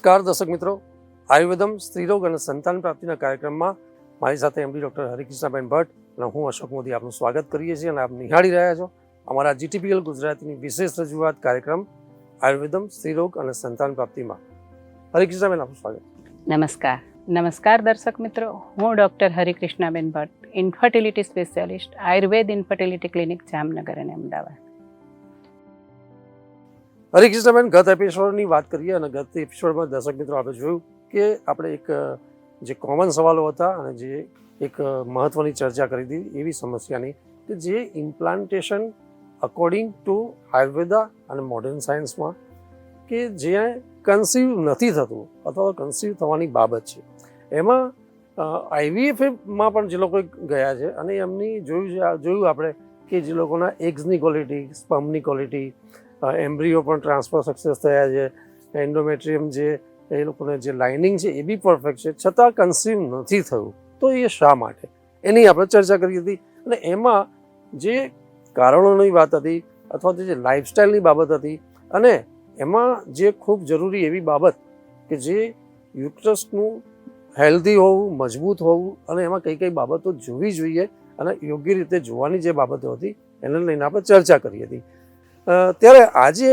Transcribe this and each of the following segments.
નમસ્કાર દર્શક મિત્રો, આયુર્વેદમ સ્ત્રીરોગ અને સંતાન પ્રાપ્તિના કાર્યક્રમમાં મારી સાથે એમડી ડૉક્ટર હરિકૃષ્ણાબેન ભટ્ટ અને હું અશોક મોદી આપનું સ્વાગત કરીએ છીએ અને આપ નિહાળી રહ્યા છો અમારા GTPL ગુજરાતીની વિશેષ રજૂઆત કાર્યક્રમ આયુર્વેદમ સ્ત્રીરોગ અને સંતાન પ્રાપ્તિમાં. હરિકૃષ્ણાબેન, આપનું સ્વાગત. નમસ્કાર દર્શક મિત્રો, હું doctor Harikrishnaben Bhatt, infertility specialist, Ayurveda infertility clinic, Jamnagar અને અમદાવાદ. હરિકૃષ્ણાબેન, ગત એપિસોડની વાત કરીએ અને ગત એપિસોડમાં દર્શક મિત્રો આપણે જોયું કે આપણે એક જે કોમન સવાલો હતા અને જે એક મહત્ત્વની ચર્ચા કરી હતી એવી સમસ્યાની કે જે ઇમ્પ્લાન્ટેશન અકોર્ડિંગ ટુ આયુર્વેદા અને મોડર્ન સાયન્સમાં કે જે કન્સીવ નથી થતું અથવા કન્સીવ થવાની બાબત છે એમાં IVF-માં પણ જે લોકો ગયા છે અને એમની જોયું આપણે કે જે લોકોના એગ્સની ક્વોલિટી, સ્પર્મની ક્વોલિટી, એમ્બ્રિયો પણ ટ્રાન્સફર સક્સેસ થયા છે, એન્ડોમેટ્રિયમ જે એ લોકોને જે લાઇનિંગ છે એ બી પરફેક્ટ છે, છતાં કન્સીવ નથી થયું. તો એ શા માટે, એની આપણે ચર્ચા કરી હતી અને એમાં જે કારણોની વાત હતી અથવા તો જે લાઇફસ્ટાઇલની બાબત હતી અને એમાં જે ખૂબ જરૂરી એવી બાબત કે જે યુટ્રસનું હેલ્ધી હોવું, મજબૂત હોવું અને એમાં કઈ કઈ બાબતો જોવી જોઈએ અને યોગ્ય રીતે જોવાની જે બાબતો હતી એને લઈને આપણે ચર્ચા કરી હતી. ત્યારે આજે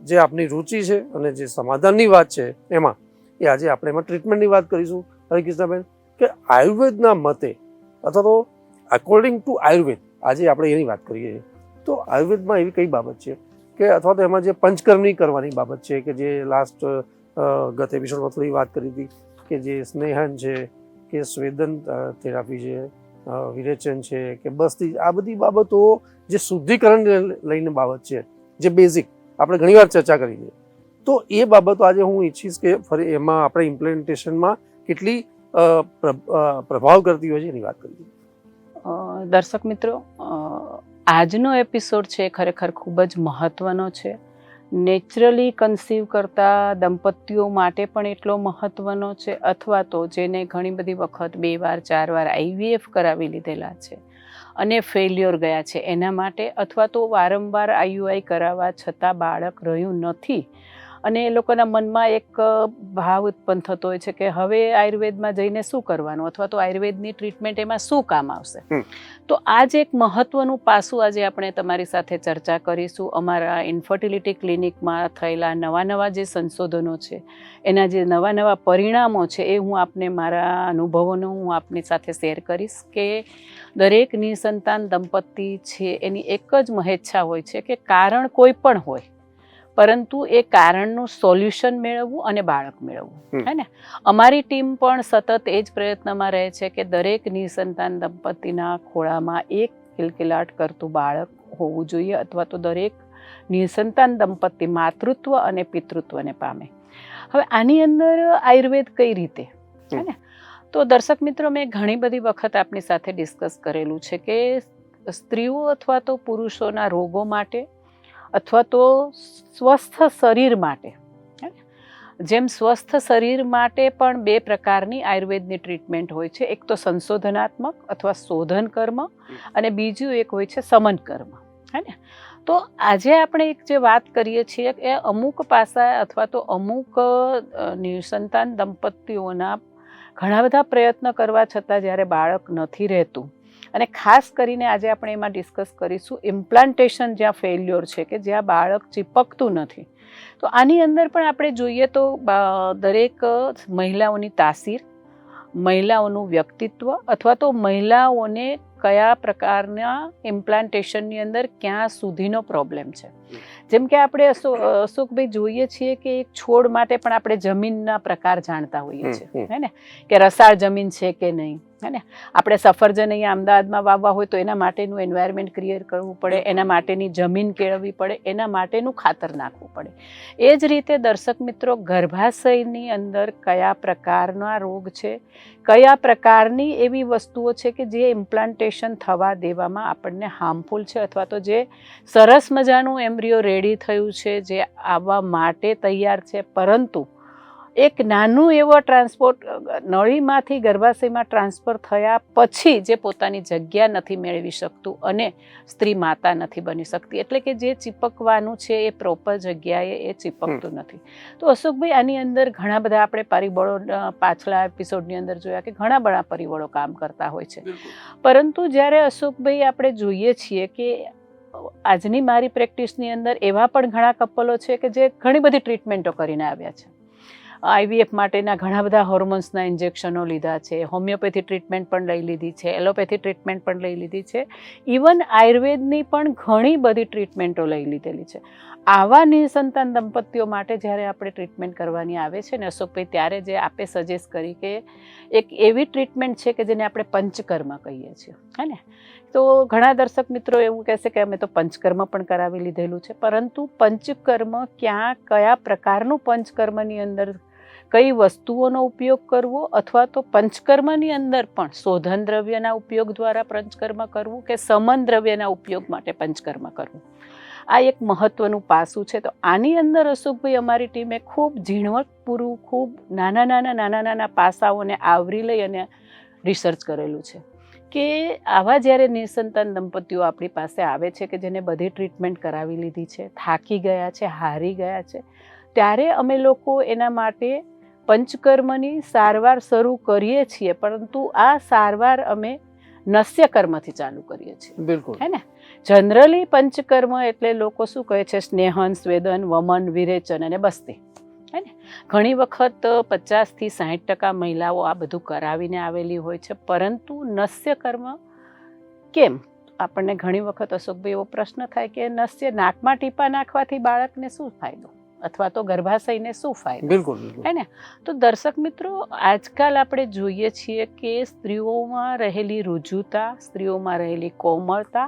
જે આપની રુચિ છે અને જે સમાધાનની વાત છે એમાં આજે આપણે એમાં ટ્રીટમેન્ટની વાત કરીશું. હરિકૃષ્ણાબેન, કે આયુર્વેદના મતે અથવા તો અકોર્ડિંગ ટુ આયુર્વેદ આજે આપણે એની વાત કરીએ છીએ. તો આયુર્વેદમાં એવી કઈ બાબત છે કે અથવા તો એમાં જે પંચકર્મની કરવાની બાબત છે કે જે લાસ્ટ ગત એપિસોડમાં થોડી વાત કરી હતી કે જે સ્નેહન છે કે સ્વેદન થેરાપી છે, વિરેચન છે કે બસ્તી, આ બધી બાબતો જે શુદ્ધિકરણ લઈને બાબત છે જે બેઝિક આપણે ઘણીવાર ચર્ચા કરી છે. તો એ બાબતો આજે હું ઈચ્છીશ કે ફરી એમાં આપણે ઇમ્પ્લિમેન્ટેશનમાં કેટલી પ્રભાવ કરતી હોય છે એની વાત કરીએ. દર્શક મિત્રો, આજનો એપિસોડ છે ખરેખર ખૂબ જ મહત્વનો છે. નેચરલી કન્સીવ કરતા દંપતીઓ માટે પણ એટલો મહત્વનો છે અથવા તો જેને ઘણી બધી વખત 2 વાર 4 વાર IVF કરાવી લીધેલા છે અને ફેલ્યોર ગયા છે એના માટે, અથવા તો વારંવાર IUI કરાવવા છતાં બાળક રહ્યું નથી અને એ લોકોના મનમાં એક ભાવ ઉત્પન્ન થતો હોય છે કે હવે આયુર્વેદમાં જઈને શું કરવાનું અથવા તો આયુર્વેદની ટ્રીટમેન્ટ એમાં શું કામ આવશે. તો આ જ એક મહત્વનું પાસું આજે આપણે તમારી સાથે ચર્ચા કરીશું. અમારા ઇન્ફર્ટિલિટી ક્લિનિકમાં થયેલા નવા જે સંશોધનો છે, એના જે નવા પરિણામો છે એ હું આપને મારા અનુભવોનો હું આપની સાથે શેર કરીશ કે દરેક નિસંતાન દંપતી છે એની એક જ મહેચ્છા હોય છે કે કારણ કોઈ પણ હોય પરંતુ એ કારણનું સોલ્યુશન મેળવવું અને બાળક મેળવવું, હે ને. અમારી ટીમ પણ સતત એ જ પ્રયત્નમાં રહે છે કે દરેક નિસંતાન દંપતીના ખોળામાં એક કિલકિલાટ કરતું બાળક હોવું જોઈએ અથવા તો દરેક નિસંતાન દંપતી માતૃત્વ અને પિતૃત્વને પામે. હવે આની અંદર આયુર્વેદ કઈ રીતે, હે ને. તો દર્શક મિત્રો, મેં ઘણી બધી વખત આપની સાથે ડિસ્કસ કરેલું છે કે સ્ત્રીઓ અથવા તો પુરુષોના રોગો માટે અથવા તો સ્વસ્થ શરીર માટે, જેમ સ્વસ્થ શરીર માટે પણ 2 પ્રકારની આયુર્વેદની ટ્રીટમેન્ટ હોય છે. એક તો સંશોધનાત્મક અથવા શોધન કર્મ અને બીજું એક હોય છે સમન કર્મ, હે ને. તો આજે આપણે એક જે વાત કરીએ છીએ કે અમુક પાસા અથવા તો અમુક નિસંતાન દંપતીઓના ઘણા બધા પ્રયત્ન કરવા છતાં જ્યારે બાળક નથી રહેતું અને ખાસ કરીને આજે આપણે એમાં ડિસ્કસ કરીશું ઇમ્પ્લાન્ટેશન જ્યાં ફેલ્યોર છે કે જ્યાં બાળક ચીપકતું નથી. તો આની અંદર પણ આપણે જોઈએ તો દરેક મહિલાઓની તાસીર, મહિલાઓનું વ્યક્તિત્વ અથવા તો મહિલાઓને કયા પ્રકારના ઇમ્પ્લાન્ટેશનની અંદર ક્યાં સુધીનો પ્રોબ્લેમ છે. જેમ કે આપણે અશોકભાઈ જોઈએ છીએ કે એક છોડ માટે પણ આપણે જમીનના પ્રકાર જાણતા હોઈએ છીએ, હે ને, કે રસાળ જમીન છે કે નહીં, હે ને. આપણે સફરજન અહીંયા અમદાવાદમાં વાવવા હોય તો એના માટેનું એન્વાયરમેન્ટ ક્રિએટ કરવું પડે, એના માટેની જમીન કેળવવી પડે, એના માટેનું ખાતર નાખવું પડે. એ જ રીતે દર્શક મિત્રો, ગર્ભાશયની અંદર કયા પ્રકારના રોગ છે, કયા પ્રકારની એવી વસ્તુઓ છે કે જે ઇમ્પ્લાન્ટેશન થવા દેવામાં આપણને હાર્મફુલ છે અથવા તો જે સરસ મજાનું એમ્બ્રિયો રેડી થયું છે, જે આવવા માટે તૈયાર છે પરંતુ એક નાનું એવો ટ્રાન્સપોર્ટ નળીમાંથી ગર્ભાશયમાં ટ્રાન્સફર થયા પછી જે પોતાની જગ્યા નથી મેળવી શકતું અને સ્ત્રી માતા નથી બની શકતી, એટલે કે જે ચીપકવાનું છે એ પ્રોપર જગ્યાએ એ ચીપકતું નથી. તો અશોકભાઈ, આની અંદર ઘણા બધા આપણે પરિબળો પાછલા એપિસોડની અંદર જોયા કે ઘણા બધા પરિબળો કામ કરતા હોય છે. પરંતુ જ્યારે અશોકભાઈ આપણે જોઈએ છીએ કે આજની મારી પ્રેક્ટિસની અંદર એવા પણ ઘણા કપલો છે કે જે ઘણી બધી ટ્રીટમેન્ટો કરીને આવ્યા છે. IVF માટેના ઘણા બધા હોર્મોન્સના ઇન્જેક્શનો લીધા છે, હોમિયોપેથી ટ્રીટમેન્ટ પણ લઈ લીધી છે, એલોપેથી ટ્રીટમેન્ટ પણ લઈ લીધી છે, ઇવન આયુર્વેદની પણ ઘણી બધી ટ્રીટમેન્ટો લઈ લીધેલી છે. આવા નિસંતાન દંપતીઓ માટે જ્યારે આપણે ટ્રીટમેન્ટ કરવાની આવે છે ને અશોકભાઈ, ત્યારે જે આપે સજેસ્ટ કરી કે એક એવી ટ્રીટમેન્ટ છે કે જેને આપણે પંચકર્મ કહીએ છીએ, હે ને. તો ઘણા દર્શક મિત્રો એવું કહેશે કે અમે તો પંચકર્મ પણ કરાવી લીધેલું છે, પરંતુ પંચકર્મ કયા પ્રકારનું પંચકર્મની અંદર કઈ વસ્તુઓનો ઉપયોગ કરવો, અથવા તો પંચકર્મની અંદર પણ શોધન દ્રવ્યના ઉપયોગ દ્વારા પંચકર્મ કરવું કે સમન દ્રવ્યના ઉપયોગ માટે પંચકર્મ કરવું, આ એક મહત્વનું પાસું છે. તો આની અંદર અશોકભાઈ અમારી ટીમે ખૂબ ઝીણવટપૂર્વક ખૂબ નાના પાસાઓને આવરી લઈ અને રિસર્ચ કરેલું છે કે આવા જ્યારે નિસંતાન દંપતીઓ આપણી પાસે આવે છે કે જેને બધી ટ્રીટમેન્ટ કરાવી લીધી છે, થાકી ગયા છે, હારી ગયા છે, ત્યારે અમે લોકો એના માટે પંચકર્મની સારવાર શરૂ કરીએ છીએ, પરંતુ આ સારવાર અમે નસ્યકર્મથી ચાલુ કરીએ છીએ. બિલકુલ, હે ને. જનરલી પંચકર્મ એટલે લોકો શું કહે છે, સ્નેહન, સ્વેદન, વમન, વિરેચન અને બસ્તી, હે ને. ઘણી વખત 50% થી 60% મહિલાઓ આ બધું કરાવીને આવેલી હોય છે, પરંતુ નસ્યકર્મ કેમ? આપણને ઘણી વખત અશોકભાઈ એવો પ્રશ્ન થાય કે નસ્ય નાકમાં ટીપા નાખવાથી બાળકને શું ફાયદો, અથવા તો ગર્ભાશયને શું ફાયદો? બિલકુલ, હે ને. તો દર્શક મિત્રો, આજકાલ આપણે જોઈએ છીએ કે સ્ત્રીઓમાં રહેલી રુજુતા, સ્ત્રીઓમાં રહેલી કોમળતા,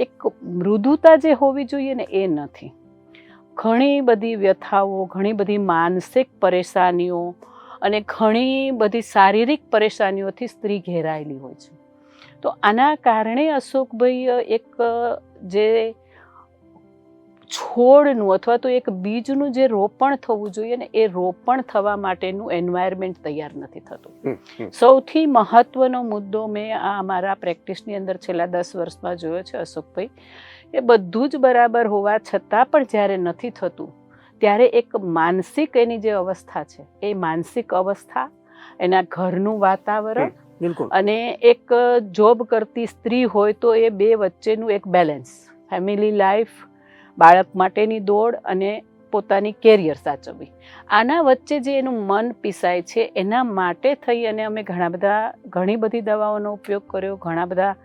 એક મૃદુતા જે હોવી જોઈએ ને એ નથી. ઘણી બધી વ્યથાઓ, ઘણી બધી માનસિક પરેશાનીઓ અને ઘણી બધી શારીરિક પરેશાનીઓથી સ્ત્રી ઘેરાયેલી હોય છે. તો આના કારણે અશોકભાઈ એક જે છોડનું અથવા તો એક બીજનું જે રોપણ થવું જોઈએ ને એ રોપણ થવા માટેનું એન્વાયરમેન્ટ તૈયાર નથી થતું. સૌથી મહત્વનો મુદ્દો મેં આ અમારા પ્રેક્ટિસની અંદર છેલ્લા 10 વર્ષમાં જોયો છે અશોકભાઈ, એ બધું જ બરાબર હોવા છતાં પણ જ્યારે નથી થતું ત્યારે એક માનસિક એની જે અવસ્થા છે એ માનસિક અવસ્થા, એના ઘરનું વાતાવરણ અને એક જોબ કરતી સ્ત્રી હોય તો એ બે વચ્ચેનું એક બેલેન્સ, ફેમિલી લાઈફ, બાળક માટેની દોડ અને પોતાની કેરિયર સાચવવી, આના વચ્ચે જે એનું મન પીસાય છે એના માટે થઈ અને અમે ઘણી બધી દવાઓનો ઉપયોગ કર્યો, ઘણા બધા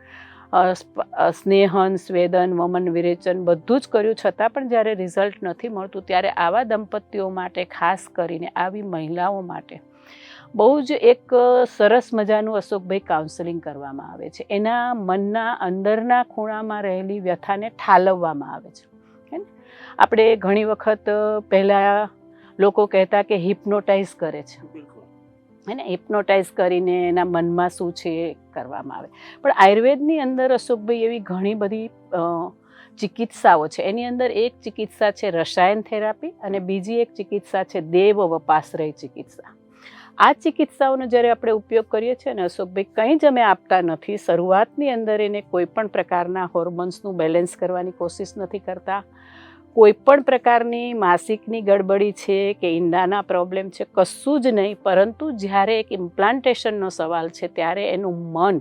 સ્નેહન, સ્વેદન, વમન, વિરેચન બધું જ કર્યું, છતાં પણ જ્યારે રિઝલ્ટ નથી મળતું ત્યારે આવા દંપતીઓ માટે, ખાસ કરીને આવી મહિલાઓ માટે બહુ જ એક સરસ મજાનું અશોકભાઈ કાઉન્સેલિંગ કરવામાં આવે છે. એના મનના અંદરના ખૂણામાં રહેલી વ્યથાને ઠાલવવામાં આવે છે. આપણે ઘણી વખત પહેલાં લોકો કહેતા કે હિપ્નોટાઇઝ કરે છે, હે ને. હિપ્નોટાઇઝ કરીને એના મનમાં શું છે એ કરવામાં આવે. પણ આયુર્વેદની અંદર અશોકભાઈ એવી ઘણી બધી ચિકિત્સાઓ છે. એની અંદર એક ચિકિત્સા છે રસાયણ થેરાપી અને બીજી એક ચિકિત્સા છે દેવ વપાશ્રય ચિકિત્સા. આ ચિકિત્સાઓનો જ્યારે આપણે ઉપયોગ કરીએ છીએ ને અશોકભાઈ, કંઈ જ અમે આપતા નથી. શરૂઆતની અંદર એને કોઈ પણ પ્રકારના હોર્મોન્સનું બેલેન્સ કરવાની કોશિશ નથી કરતા. કોઈ પણ પ્રકારની માસિકની ગડબડી છે કે ઈંડાના પ્રોબ્લેમ છે, કશું જ નહીં. પરંતુ જ્યારે એક ઇમ્પ્લાન્ટેશનનો સવાલ છે ત્યારે એનું મન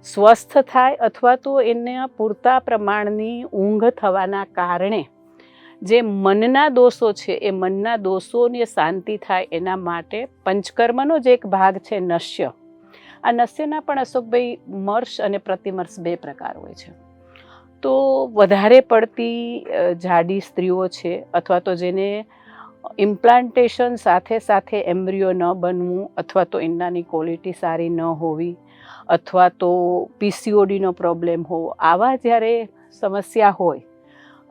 સ્વસ્થ થાય અથવા તો એને પૂરતા પ્રમાણની ઊંઘ થવાના કારણે જે મનના દોષો છે એ મનના દોષોની શાંતિ થાય એના માટે પંચકર્મનો જ એક ભાગ છે નસ્ય. આ નસ્યના પણ અશોકભાઈ મર્શ અને પ્રતિમર્શ 2 પ્રકાર હોય છે. તો વધારે પડતી જાડી સ્ત્રીઓ છે અથવા તો જેને ઇમ્પ્લાન્ટેશન સાથે સાથે એમ્બ્રિયો ન બનવું અથવા તો ઈંડાની ક્વોલિટી સારી ન હોવી અથવા તો PCODનો પ્રોબ્લેમ હોવો, આવા જ્યારે સમસ્યા હોય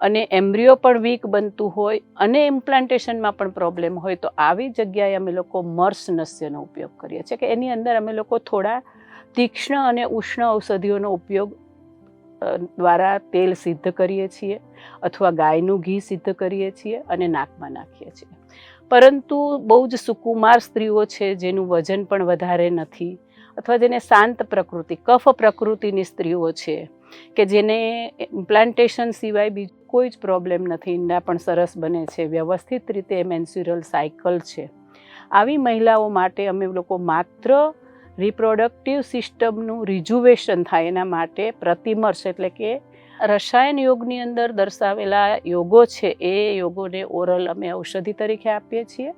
અને એમ્બ્રિયો પણ વીક બનતું હોય અને ઇમ્પ્લાન્ટેશનમાં પણ પ્રોબ્લેમ હોય તો આવી જગ્યાએ અમે લોકો મર્શ નસ્યનો ઉપયોગ કરીએ છીએ કે એની અંદર અમે લોકો થોડા તીક્ષ્ણ અને ઉષ્ણ ઔષધિઓનો ઉપયોગ દ્વારા તેલ સિદ્ધ કરીએ છીએ અથવા ગાયનું ઘી સિદ્ધ કરીએ છીએ અને નાકમાં નાખીએ છીએ. પરંતુ બહુ જ સુકુમાર સ્ત્રીઓ છે જેનું વજન પણ વધારે નથી, અથવા જેને શાંત પ્રકૃતિ કફ પ્રકૃતિની સ્ત્રીઓ છે કે જેને ઇમ્પ્લાન્ટેશન સિવાય બીજું કોઈ જ પ્રોબ્લેમ નથી, ઈંડા પણ સરસ બને છે, વ્યવસ્થિત રીતે મેન્સ્યુરલ સાયકલ છે, આવી મહિલાઓ માટે અમે લોકો માત્ર રિપ્રોડક્ટિવ સિસ્ટમનું રિજુવેશન થાય એના માટે પ્રતિમર્શ એટલે કે રસાયણ યોગની અંદર દર્શાવેલા યોગો છે એ યોગોને ઓરલ અમે ઔષધિ તરીકે આપીએ છીએ.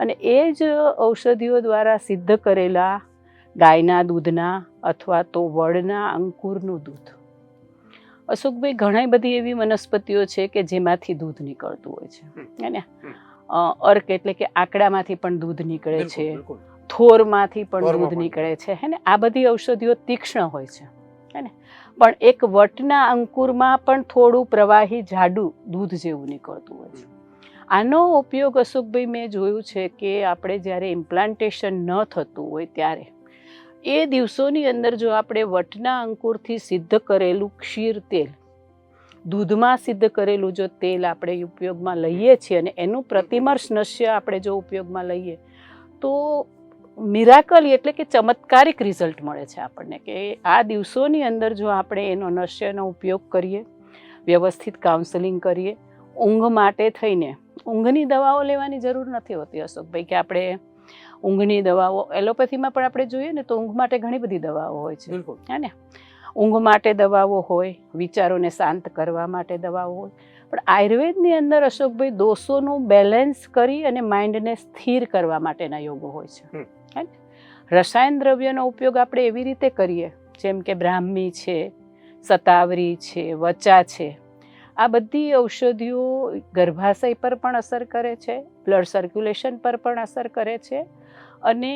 અને એ જ ઔષધિઓ દ્વારા સિદ્ધ કરેલા ગાયના દૂધના અથવા તો વડના અંકુરનું દૂધ. અશોકભાઈ, ઘણી બધી એવી વનસ્પતિઓ છે કે જેમાંથી દૂધ નીકળતું હોય છે, હે ને? અર્ક એટલે કે આંકડામાંથી પણ દૂધ નીકળે છે, થોરમાંથી પણ દૂધ નીકળે છે, હે ને? આ બધી ઔષધિઓ તીક્ષ્ણ હોય છે, હે ને? પણ એક વટના અંકુરમાં પણ થોડું પ્રવાહી જાડું દૂધ જેવું નીકળતું હોય છે. આનો ઉપયોગ અશોકભાઈ મેં જોયું છે કે આપણે જ્યારે ઇમ્પ્લાન્ટેશન ન થતું હોય ત્યારે એ દિવસોની અંદર જો આપણે વટના અંકુરથી સિદ્ધ કરેલું ક્ષીર તેલ, દૂધમાં સિદ્ધ કરેલું જો તેલ આપણે ઉપયોગમાં લઈએ છીએ અને એનું પ્રતિમર્શ નશ્ય આપણે જો ઉપયોગમાં લઈએ તો મિરાકલ એટલે કે ચમત્કારિક રિઝલ્ટ મળે છે આપણને. કે આ દિવસોની અંદર જો આપણે એનો નશ્યનો ઉપયોગ કરીએ, વ્યવસ્થિત કાઉન્સેલિંગ કરીએ, ઊંઘ માટે થઈને ઊંઘની દવાઓ લેવાની જરૂર નથી હોતી અશોકભાઈ, કે આપણે ઊંઘની દવાઓ એલોપેથીમાં પણ આપણે જોઈએ ને તો ઊંઘ માટે ઘણી બધી દવાઓ હોય છે, હે ને? ઊંઘ માટે દવાઓ હોય, વિચારોને શાંત કરવા માટે દવાઓ હોય, પણ આયુર્વેદની અંદર અશોકભાઈ દોષોનું બેલેન્સ કરી અને માઇન્ડને સ્થિર કરવા માટેના યોગો હોય છે, હે ને? રસાયણ દ્રવ્યનો ઉપયોગ આપણે એવી રીતે કરીએ જેમ કે બ્રાહ્મી છે, શતાવરી છે, વચા છે, આ બધી ઔષધિઓ ગર્ભાશય પર પણ અસર કરે છે, બ્લડ સર્ક્યુલેશન પર પણ અસર કરે છે, અને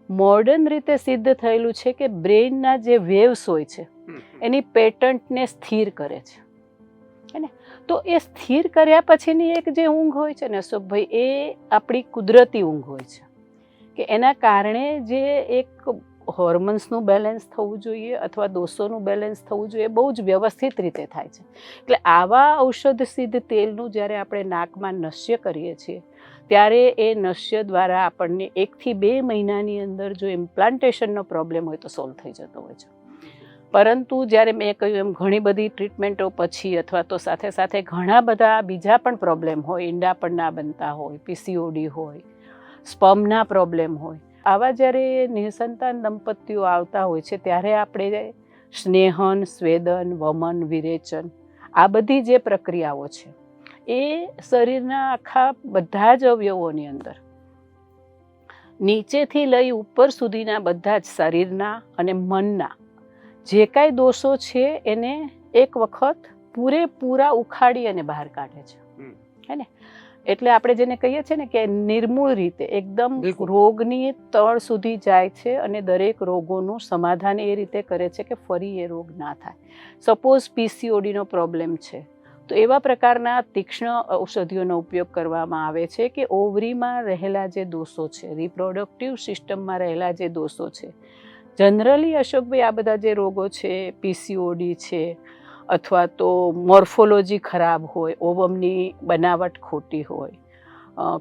મોડર્ન રીતે સિદ્ધ થયેલું છે કે બ્રેઇનના જે વેવ્સ હોય છે એની પેટર્નને સ્થિર કરે છે, હે ને? તો એ સ્થિર કર્યા પછીની એક જે ઊંઘ હોય છે ને અશોકભાઈ, એ આપણી કુદરતી ઊંઘ હોય છે કે એના કારણે જે એક હોર્મોન્સનું બેલેન્સ થવું જોઈએ અથવા દોષોનું બેલેન્સ થવું જોઈએ, બહુ જ વ્યવસ્થિત રીતે થાય છે. એટલે આવા ઔષધ સિદ્ધ તેલનું જ્યારે આપણે નાકમાં નશ્ય કરીએ છીએ ત્યારે એ નશ્ય દ્વારા આપણને 1 થી 2 મહિનાની અંદર જો ઇમ્પ્લાન્ટેશનનો પ્રોબ્લેમ હોય તો સોલ્વ થઈ જતો હોય છે. પરંતુ જ્યારે મેં કહ્યું એમ ઘણી બધી ટ્રીટમેન્ટો પછી અથવા તો સાથે સાથે ઘણા બધા બીજા પણ પ્રોબ્લેમ હોય, ઈંડા પણ ના બનતા હોય, પીસીઓડી હોય, સ્પર્મના પ્રોબ્લેમ હોય, આવા જ્યારે નિસંતાન દંપતીઓ આવતા હોય છે ત્યારે આપણે સ્નેહન, સ્વેદન, વમન, વિરેચન આ બધી જે પ્રક્રિયાઓ છે એ શરીરના આખા બધા જ અવયવોની અંદર નીચેથી લઈ ઉપર સુધીના બધા જ શરીરના અને મનના જે કાંઈ દોષો છે એને એક વખત પૂરેપૂરા ઉખાડી અને બહાર કાઢે છે, હે ને? એટલે આપણે જેને કહીએ છીએ ને કે નિર્મૂળ રીતે એકદમ રોગની તળ સુધી જાય છે અને દરેક રોગોનું સમાધાન એ રીતે કરે છે કે ફરી એ રોગ ના થાય. સપોઝ પીસીઓડીનો પ્રોબ્લેમ છે તો એવા પ્રકારના તીક્ષ્ણ ઔષધિઓનો ઉપયોગ કરવામાં આવે છે કે ઓવરીમાં રહેલા જે દોષો છે, રિપ્રોડક્ટિવ સિસ્ટમમાં રહેલા જે દોષો છે, જનરલી અશોકભાઈ આ બધા જે રોગો છે, પીસીઓડી છે અથવા તો મોર્ફોલોજી ખરાબ હોય, ઓવમની બનાવટ ખોટી હોય,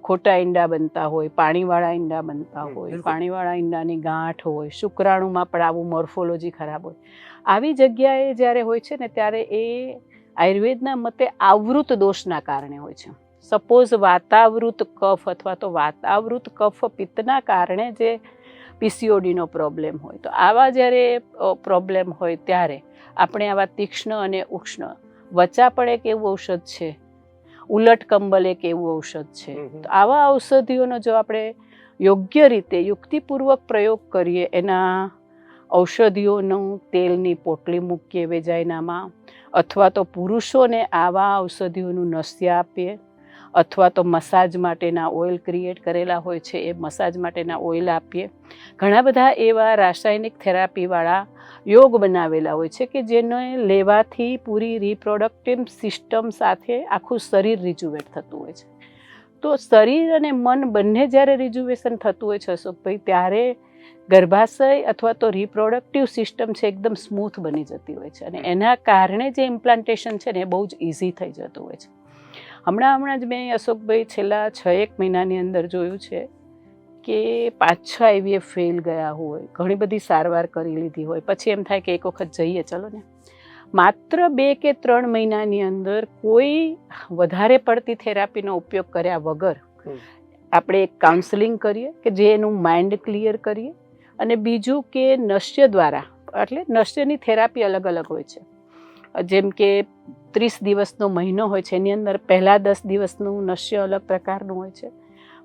ખોટા ઈંડા બનતા હોય, પાણીવાળા ઈંડા બનતા હોય, પાણીવાળા ઈંડાની ગાંઠ હોય, શુક્રાણુમાં પણ આવું મોર્ફોલોજી ખરાબ હોય, આવી જગ્યાએ જ્યારે હોય છે ને ત્યારે એ આયુર્વેદના મતે આવૃત દોષના કારણે હોય છે. સપોઝ વાતાવૃત કફ અથવા તો વાતાવૃત કફ પિત્તના કારણે જે પીસીઓડીનો પ્રોબ્લેમ હોય, તો આવા જ્યારે પ્રોબ્લેમ હોય ત્યારે આપણે આવા તીક્ષ્ણ અને ઉષ્ણ, વચા પણ એક એવું ઔષધ છે, ઉલટ કંબલ એક એવું ઔષધ છે, તો આવા ઔષધિઓનો જો આપણે યોગ્ય રીતે યુક્તિપૂર્વક પ્રયોગ કરીએ, એના ઔષધિઓનું તેલની પોટલી મૂકીએ વેજાયનામાં, અથવા તો પુરુષોને આવા ઔષધિઓનું નસ્ય આપીએ, અથવા તો મસાજ માટેના ઓઇલ ક્રિએટ કરેલા હોય છે એ મસાજ માટેના ઓઇલ આપીએ. ઘણા બધા એવા રાસાયણિક થેરાપીવાળા યોગ બનાવેલા હોય છે કે જેને લેવાથી પૂરી રિપ્રોડક્ટિવ સિસ્ટમ સાથે આખું શરીર રિજુવેટ થતું હોય છે. તો શરીર અને મન બંને જ્યારે રિજુવેશન થતું હોય છે અશોકભાઈ, ત્યારે ગર્ભાશય અથવા તો રિપ્રોડક્ટિવ સિસ્ટમ છે એકદમ સ્મૂથ બની જતી હોય છે અને એના કારણે જે ઇમ્પ્લાન્ટેશન છે ને એ બહુ જ ઇઝી થઈ જતું હોય છે. હમણાં જ મેં અશોકભાઈ છેલ્લા 6-1 મહિનાની અંદર જોયું છે કે 5-6 આઈવીએફ ફેલ ગયા હોય, ઘણી બધી સારવાર કરી લીધી હોય, પછી એમ થાય કે એક વખત જઈએ ચલો ને. માત્ર 2 કે 3 મહિનાની અંદર કોઈ વધારે પડતી થેરાપીનો ઉપયોગ કર્યા વગર આપણે એક કાઉન્સેલિંગ કરીએ કે જે એનું માઇન્ડ ક્લિયર કરીએ, અને બીજું કે નશ્ય દ્વારા, એટલે નશ્યની થેરાપી અલગ અલગ હોય છે. જેમ કે 30 દિવસનો મહિનો હોય છે, એની અંદર પહેલા 10 દિવસનું નશ્ય અલગ પ્રકારનું હોય છે,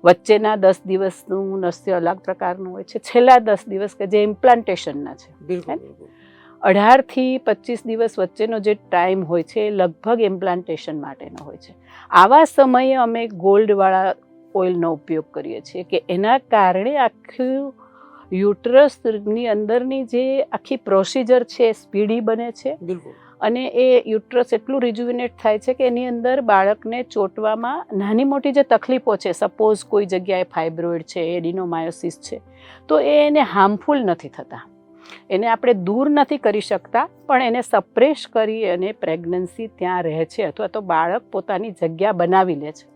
વચ્ચેના 10 દિવસનું નશ્ય અલગ પ્રકારનું હોય છે, છેલ્લા 10 દિવસ કે જે ઇમ્પ્લાન્ટેશનના છે. 18 થી 25 દિવસ વચ્ચેનો જે ટાઈમ હોય છે એ લગભગ ઇમ્પ્લાન્ટેશન માટેનો હોય છે. આવા સમયે અમે ગોલ્ડવાળા ઓઇલનો ઉપયોગ કરીએ છીએ કે એના કારણે આખું યુટ્રસની અંદરની જે આખી પ્રોસિજર છે એ સ્પીડી બને છે, અને એ યુટ્રસ એટલું રિજુવિનેટ થાય છે કે એની અંદર બાળકને ચોંટવામાં નાની મોટી જે તકલીફો છે, સપોઝ કોઈ જગ્યાએ ફાઇબ્રોઇડ છે, એડિનોમાયોસિસ છે, તો એને હાર્મફુલ નથી થતા. એને આપણે દૂર નથી કરી શકતા, પણ એને સપ્રેસ કરી અને પ્રેગ્નન્સી ત્યાં રહે છે, અથવા તો બાળક પોતાની જગ્યા બનાવી લે છે,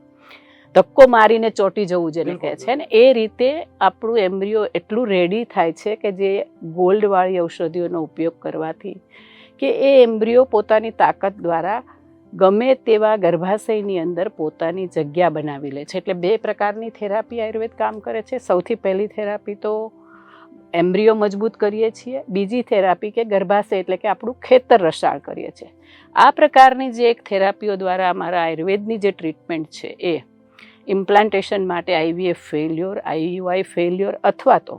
ધક્કો મારીને ચોંટી જવું જેને કહે છે ને, એ રીતે આપણું એમ્બ્રિયો એટલું રેડી થાય છે કે જે ગોલ્ડવાળી ઔષધિઓનો ઉપયોગ કરવાથી કે એ એમ્બ્રિયો પોતાની તાકાત દ્વારા ગમે તેવા ગર્ભાશયની અંદર પોતાની જગ્યા બનાવી લે છે. એટલે 2 પ્રકારની થેરાપી આયુર્વેદ કામ કરે છે. સૌથી પહેલી થેરાપી તો એમ્બ્રિયો મજબૂત કરીએ છીએ, બીજી થેરાપી કે ગર્ભાશય એટલે કે આપણું ખેતર રસાળ કરીએ છીએ. આ પ્રકારની જે એક થેરાપીઓ દ્વારા અમારા આયુર્વેદની જે ટ્રીટમેન્ટ છે એ ઇમ્પ્લાન્ટેશન માટે આઈવીએફ ફેલ્યોર, આઈયુઆઈ ફેલ્યોર, અથવા તો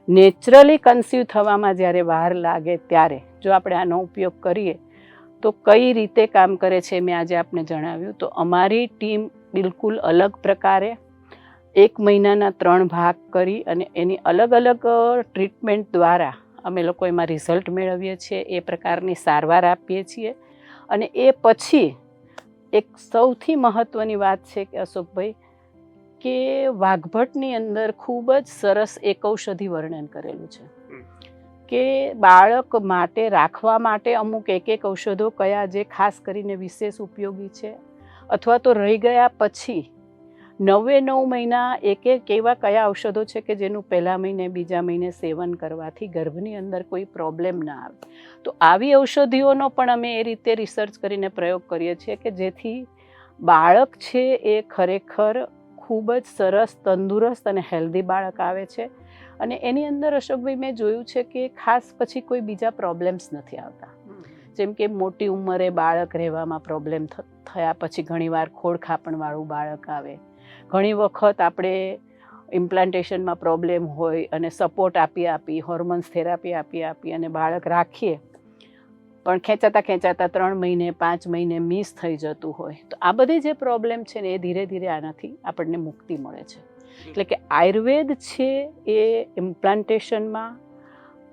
નેચરલી કન્સીવ થવામાં જ્યારે વાર લાગે ત્યારે જો આપણે આનો ઉપયોગ કરીએ તો કઈ રીતે કામ કરે છે મેં આજે આપને જણાવ્યું. તો અમારી ટીમ બિલકુલ અલગ પ્રકારે 1 મહિનાના 3 ભાગ કરી અને એની અલગ અલગ ટ્રીટમેન્ટ દ્વારા અમે લોકો એમાં રિઝલ્ટ મેળવીએ છીએ, એ પ્રકારની સારવાર આપીએ છીએ. અને એ પછી એક સૌથી મહત્ત્વની વાત છે કે અશોકભાઈ, કે વાઘભટની અંદર ખૂબ જ સરસ એક ઔષધિ વર્ણન કરેલું છે કે બાળક માટે રાખવા માટે અમુક એક ઔષધો કયા જે ખાસ કરીને વિશેષ ઉપયોગી છે, અથવા તો રહી ગયા પછી 9 મહિના એક એવા કયા ઔષધો છે કે જેનું પહેલા મહિને બીજા મહિને સેવન કરવાથી ગર્ભની અંદર કોઈ પ્રોબ્લેમ ના આવે. તો આવી ઔષધિઓનો પણ અમે એ રીતે રિસર્ચ કરીને પ્રયોગ કરીએ છીએ કે જેથી બાળક છે એ ખરેખર ખૂબ જ સરસ, તંદુરસ્ત અને હેલ્ધી બાળક આવે છે. અને એની અંદર અશોકભાઈ મેં જોયું છે કે ખાસ પછી કોઈ બીજા પ્રોબ્લેમ્સ નથી આવતા. જેમ કે મોટી ઉંમરે બાળક રહેવામાં પ્રોબ્લેમ થયા પછી ઘણીવાર ખોડખાપણવાળું બાળક આવે, ઘણી વખત આપણે ઇમ્પ્લાન્ટેશનમાં પ્રોબ્લેમ હોય અને સપોર્ટ આપી હોર્મોન્સ થેરાપી આપી અને બાળક રાખીએ પણ ખેંચાતા 3 મહિને 5 મહિને મિસ થઈ જતું હોય. તો આ બધી જે પ્રોબ્લેમ છે ને એ ધીરે ધીરે આનાથી આપણને મુક્તિ મળે છે. એટલે કે આયુર્વેદ છે એ ઇમ્પ્લાન્ટેશનમાં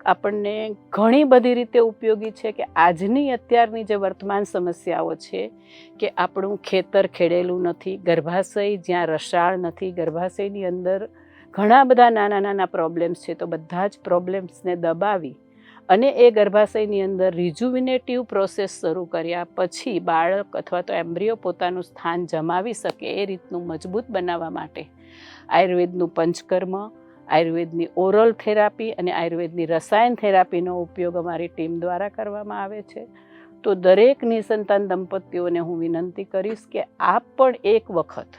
આપણને ઘણી બધી રીતે ઉપયોગી છે. કે આજની અત્યારની જે વર્તમાન સમસ્યાઓ છે કે આપણું ખેતર ખેડેલું નથી, ગર્ભાશય જ્યાં રસાળ નથી, ગર્ભાશયની અંદર ઘણા બધા નાના પ્રોબ્લેમ્સ છે, તો બધા જ પ્રોબ્લેમ્સને દબાવી અને એ ગર્ભાશયની અંદર રિજુવિનેટિવ પ્રોસેસ શરૂ કર્યા પછી બાળક અથવા તો એમ્બ્રિયો પોતાનું સ્થાન જમાવી શકે એ રીતનું મજબૂત બનાવવા માટે આયુર્વેદનું પંચકર્મ, આયુર્વેદની ઓરલ થેરાપી અને આયુર્વેદની રસાયણ થેરાપીનો ઉપયોગ અમારી ટીમ દ્વારા કરવામાં આવે છે. તો દરેક નિસંતાન દંપતીઓને હું વિનંતી કરીશ કે આપ પણ એક વખત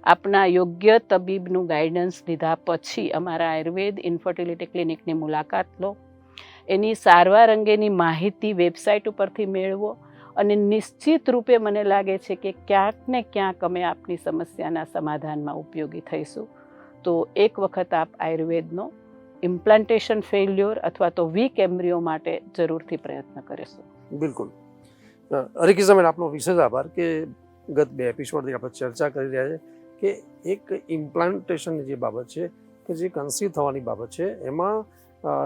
આપના યોગ્ય તબીબનું ગાઈડન્સ લીધા પછી અમારા આયુર્વેદ ઇન્ફર્ટિલિટી ક્લિનિકની મુલાકાત લો, એની સારવાર અંગેની માહિતી વેબસાઇટ ઉપરથી મેળવો, અને નિશ્ચિત રૂપે મને લાગે છે કે ક્યાંક ને ક્યાંક અમે આપની સમસ્યાના સમાધાનમાં ઉપયોગી થઈશું. તો એક વખત આપ આયુર્વેદનો ઇમ્પ્લાન્ટેશન ફેલ્યોર અથવા તો વીક એમ્બ્રિયો માટે જરૂરથી પ્રયત્ન કરીશું. બિલકુલ. હરિકિશન મેડમ, આપનો વિશેષ આભાર કે ગત 2 એપિસોડથી આપણે ચર્ચા કરી રહ્યા છે કે એક ઇમ્પ્લાન્ટેશનની જે બાબત છે કે જે કન્સીવ થવાની બાબત છે એમાં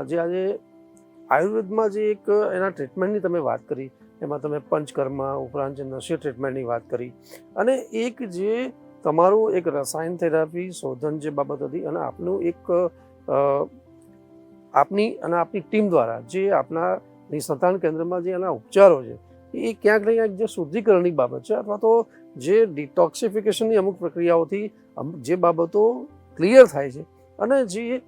જે આજે આયુર્વેદમાં જે એક એના ટ્રીટમેન્ટની તમે વાત કરી, એમાં તમે પંચકર્મ ઉપરાંત જે નશ્ય ટ્રીટમેન્ટની વાત કરી, અને એક જે તમારું એક રસાયણ થેરાપી શોધન જે બાબત હતી, અને આપનું એક આપની ટીમ દ્વારા જે આપના નિસંતાન કેન્દ્રમાં જે એના ઉપચારો છે એ ક્યાંક ને ક્યાંક જે શુદ્ધિકરણની બાબત છે અથવા તો જે ડિટોક્સિફિકેશનની અમુક પ્રક્રિયાઓથી જે બાબતો ક્લિયર થાય છે અને જે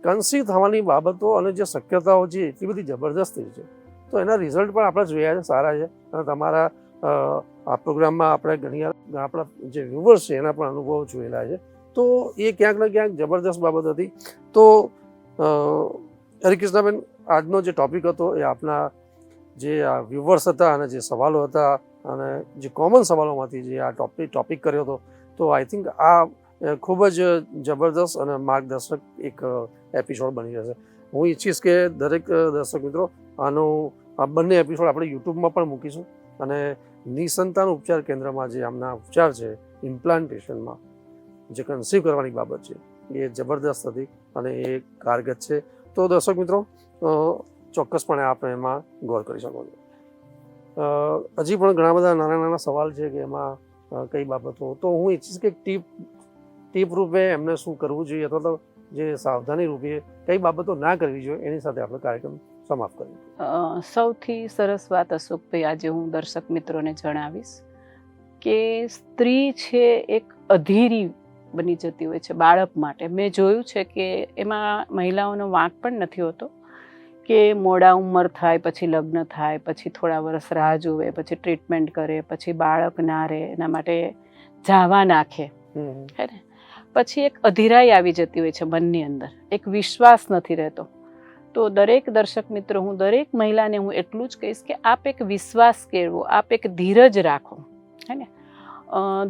કન્સીવ થવાની બાબતો અને જે શક્યતાઓ છે એટલી બધી જબરદસ્ત થઈ છે, તો એના રિઝલ્ટ પણ આપણે જોયા છે, સારા છે. અને તમારા આ પ્રોગ્રામમાં આપણે ઘણી આપણા જે વ્યુઅર્સ છે એના પણ અનુભવો જોયેલા છે. તો એ ક્યાંક ને ક્યાંક જબરદસ્ત બાબત હતી. તો હરિકૃષ્ણાબેન, આજનો જે ટૉપિક હતો એ આપના જે આ વ્યુઅર્સ હતા અને જે સવાલો હતા અને જે કોમન સવાલોમાંથી જે આ ટૉપિક કર્યો હતો, તો આઈ થિંક આ ખૂબ જ જબરદસ્ત અને માર્ગદર્શક એક એપિસોડ બની જશે. હું ઈચ્છીશ કે દરેક દર્શક મિત્રો આ બંને એપિસોડ આપણે યુટ્યુબમાં પણ મૂકીશું અને નિસંતાન ઉપચાર કેન્દ્રમાં જે આમના ઉપચાર છે ઇમ્પ્લાન્ટેશનમાં જે કન્સીવ કરવાની બાબત છે એ જબરદસ્ત હતી અને એ કારગત છે. તો દર્શક મિત્રો, ચોક્કસપણે આપણે એમાં ગૌર કરી શકો છો. હજી પણ ઘણા બધા નાના નાના સવાલ છે કે એમાં કઈ બાબતો, તો હું ઈચ્છીશ કે ટીપ રૂપે એમને શું કરવું જોઈએ અથવા તો જે સાવધાની રૂપે કઈ બાબતો ના કરવી જોઈએ એની સાથે આપણે કાર્યક્રમ સમાપ્ત કરીએ. સૌથી સરસ વાત અશોકભાઈ આજે હું દર્શક મિત્રોને જણાવીશ કે સ્ત્રી છે એક અધીરી બની જતી હોય છે બાળક માટે. મેં જોયું છે કે એમાં મહિલાઓનો વાંક પણ નથી હોતો કે મોડા ઉંમર થાય પછી લગ્ન થાય પછી થોડા વર્ષ રાહ જોવે પછી ટ્રીટમેન્ટ કરે પછી બાળક ના રહે એના માટે જાવા નાખે, હે ને, પછી એક અધીરાઈ આવી જતી હોય છે મનની અંદર, એક વિશ્વાસ નથી રહેતો. તો દરેક દર્શક મિત્રો, હું દરેક મહિલાને હું એટલું જ કહીશ કે આપ એક વિશ્વાસ કેળવો, આપ એક ધીરજ રાખો, હે ને.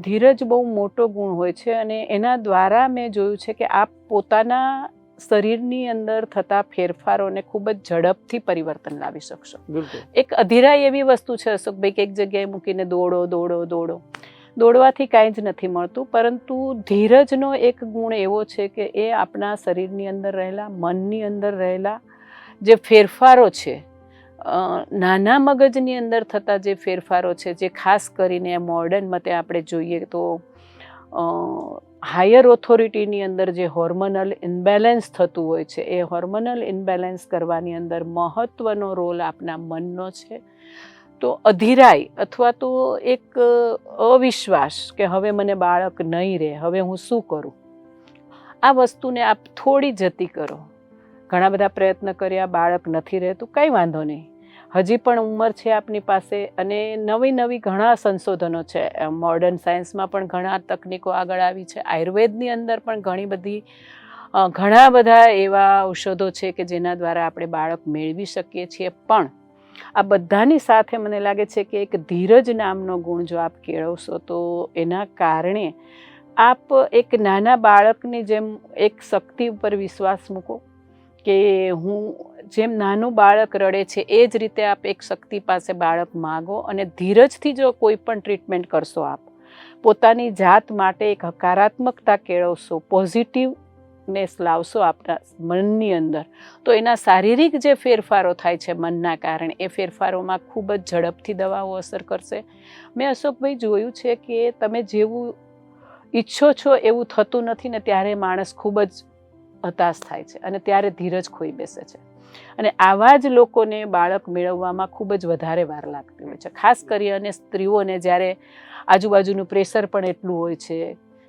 ધીરજ બહુ મોટો ગુણ હોય છે અને એના દ્વારા મેં જોયું છે કે આપ પોતાના શરીરની અંદર થતા ફેરફારોને ખૂબ જ ઝડપથી પરિવર્તન લાવી શકશો. એક અધીરાઈ એવી વસ્તુ છે અશોકભાઈ કે એક જગ્યાએ મૂકીને દોડવાથી કાંઈ જ નથી મળતું, પરંતુ ધીરજનો એક ગુણ એવો છે કે એ આપણા શરીરની અંદર રહેલા, મનની અંદર રહેલા જે ફેરફારો છે, નાના મગજની અંદર થતા જે ફેરફારો છે, જે ખાસ કરીને મોડર્ન મતે આપણે જોઈએ તો હાયર ઓથોરિટીની અંદર જે હોર્મોનલ ઇમ્બેલેન્સ થતું હોય છે, એ હોર્મોનલ ઇમ્બેલેન્સ કરવાની અંદર મહત્ત્વનો રોલ આપણા મનનો છે. તો અધીરાઈ અથવા તો એક અવિશ્વાસ કે હવે મને બાળક નહીં રહે, હવે હું શું કરું, આ વસ્તુને આપ થોડી જતી કરો. ઘણા બધા પ્રયત્ન કર્યા, બાળક નથી રહેતું, કંઈ વાંધો નહીં, હજી પણ ઉંમર છે આપની પાસે અને નવી ઘણા સંશોધનો છે. મોડર્ન સાયન્સમાં પણ ઘણા તકનીકો આગળ આવી છે, આયુર્વેદની અંદર પણ ઘણા બધા એવા ઔષધો છે કે જેના દ્વારા આપણે બાળક મેળવી શકીએ છીએ. પણ આ બધાની સાથે મને લાગે છે કે એક ધીરજ નામનો ગુણ જો આપ કેળવશો તો એના કારણે આપ એક નાના બાળકની જેમ એક શક્તિ ઉપર વિશ્વાસ મૂકો કે જેમ નાનું બાળક રડે છે એ જ રીતે આપ એક શક્તિ પાસે બાળક માગો અને ધીરજથી જો કોઈ પણ ટ્રીટમેન્ટ કરશો, આપ પોતાની જાત માટે એક હકારાત્મકતા કેળવશો, પોઝિટિવનેસ લાવશો આપણા મનની અંદર, તો એના શારીરિક જે ફેરફારો થાય છે મનના કારણે, એ ફેરફારોમાં ખૂબ જ ઝડપથી દવાઓ અસર કરશે. મેં અશોકભાઈ જોયું છે કે તમે જેવું ઈચ્છો છો એવું થતું નથી ને ત્યારે માણસ ખૂબ જ હતાશ થાય છે અને ત્યારે ધીરજ ખોઈ બેસે છે. અને આવા જ લોકોને બાળક મેળવવામાં ખૂબ જ વધારે વાર લાગતી હોય છે. ખાસ કરીને સ્ત્રીઓને જ્યારે આજુબાજુનું પ્રેશર પણ એટલું હોય છે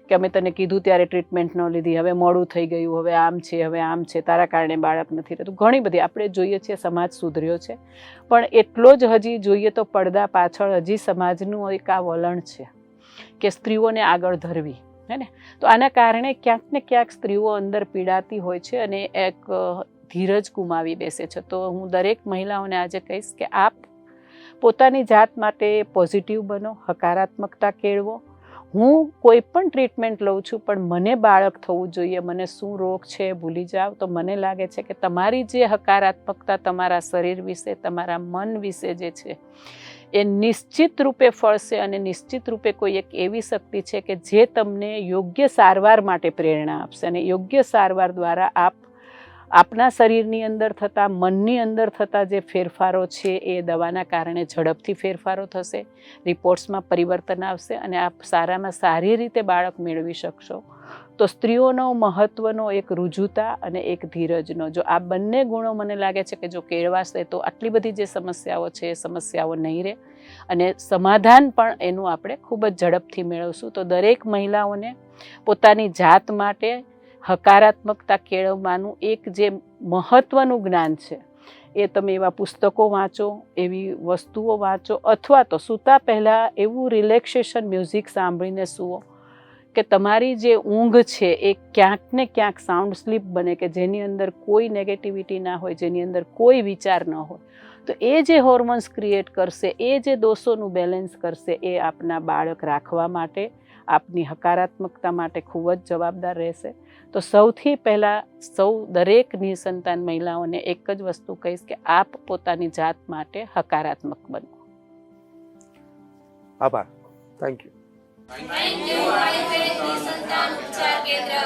કે અમે તને કીધું ત્યારે ટ્રીટમેન્ટ ન લીધી, હવે મોડું થઈ ગયું, હવે આમ છે, તારા કારણે બાળક નથી રહેતું. ઘણી બધી આપણે જોઈએ છીએ, સમાજ સુધર્યો છે, પણ એટલો જ હજી જોઈએ તો પડદા પાછળ હજી સમાજનું એક આ વલણ છે કે સ્ત્રીઓને આગળ ધરવી, હે ને. તો આના કારણે ક્યાંક ને ક્યાંક સ્ત્રીઓ અંદર પીડાતી હોય છે અને એક ધીરજ ગુમાવી બેસે છે. તો હું દરેક મહિલાઓને આજે કહીશ કે આપ પોતાની જાત માટે પોઝિટિવ બનો, હકારાત્મકતા કેળવો. હું કોઈ પણ ટ્રીટમેન્ટ લઉં છું પણ મને બાળક થવું જોઈએ, મને શું રોગ છે ભૂલી જાઓ, તો મને લાગે છે કે તમારી જે હકારાત્મકતા તમારા શરીર વિશે, તમારા મન વિશે જે છે એ નિશ્ચિત રૂપે ફળશે અને નિશ્ચિત રૂપે કોઈ એક એવી શક્તિ છે કે જે તમને યોગ્ય સારવાર માટે પ્રેરણા આપશે અને યોગ્ય સારવાર દ્વારા આપ આપના શરીરની અંદર થતા, મનની અંદર થતા જે ફેરફારો છે એ દવાના કારણે ઝડપથી ફેરફારો થશે, રિપોર્ટ્સમાં પરિવર્તન આવશે અને આપ સારામાં સારી રીતે બાળક મેળવી શકશો. તો સ્ત્રીઓનો મહત્વનો એક રુજુતા અને એક ધીરજનો, જો આ બંને ગુણો મને લાગે છે કે જો કેળવાશે તો આટલી બધી જે સમસ્યાઓ છે એ સમસ્યાઓ નહીં રહે અને સમાધાન પણ એનું આપણે ખૂબ જ ઝડપથી મેળવશું. તો દરેક મહિલાઓને પોતાની જાત માટે હકારાત્મકતા કેળવવાનું એક જે મહત્વનું જ્ઞાન છે એ તમે એવા પુસ્તકો વાંચો, એવી વસ્તુઓ વાંચો, અથવા તો સૂતા પહેલાં એવું રિલેક્સેશન મ્યુઝિક સાંભળીને સૂવો કે તમારી જે ઊંઘ છે એ ક્યાંક ને ક્યાંક સાઉન્ડ સ્લીપ બને, કે જેની અંદર કોઈ નેગેટિવિટી ના હોય, જેની અંદર કોઈ વિચાર ન હોય. તો એ જે હોર્મોન્સ ક્રિએટ કરશે, એ જે દોષોનું બેલેન્સ કરશે, એ આપના બાળક રાખવા માટે, આપની હકારાત્મકતા માટે ખૂબ જ જવાબદાર રહેશે. તો સૌથી પહેલાં દરેક નિસંતાન મહિલાઓને એક જ વસ્તુ કહીશ કે આપ પોતાની જાત માટે હકારાત્મક બનો. આભાર. Thank you. Thank you, Ayurved Nisantan Upchar Kendra.